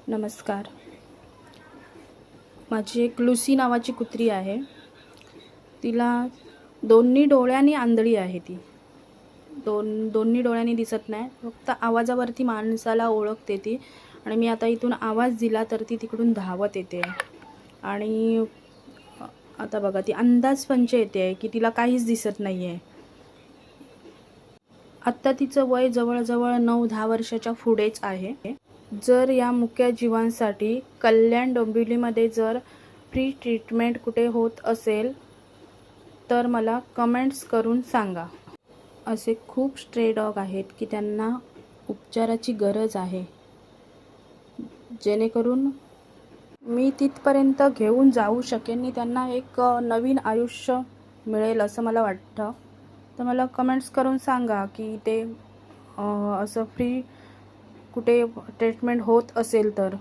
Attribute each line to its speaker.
Speaker 1: नमस्कार. माझी एक लुसी नावाची कुत्री आहे. तिला दोन्ही डोळ्यांनी आंधळी आहे. ती दोन्ही डोळ्यांनी दिसत नाही, फक्त आवाजावरती माणसाला ओळखते ती. आणि मी आता इथून आवाज दिला तर ती तिकडून धावत येते. आणि आता बघा, ती अंदाज पंच येते की तिला काहीच दिसत नाही आहे. आत्ता तिचं वय जवळजवळ 9-10 वर्षाच्या पुढेच आहे. जर या मुक्या जीवांसाठी कल्याण डोंबिवलीमध्ये जर फ्री ट्रीटमेंट कुठे होत असेल तर मला कमेंट्स करून सांगा. असे खूप स्ट्रे डॉग आहेत की त्यांना उपचाराची गरज आहे, जेणेकरून मी तिथपर्यंत घेऊन जाऊ शकेन आणि त्यांना एक नवीन आयुष्य मिळेल असं मला वाटतं. तर मला कमेंट्स करून सांगा की ते असं फ्री कुठे ट्रीटमेंट होत असेल तर.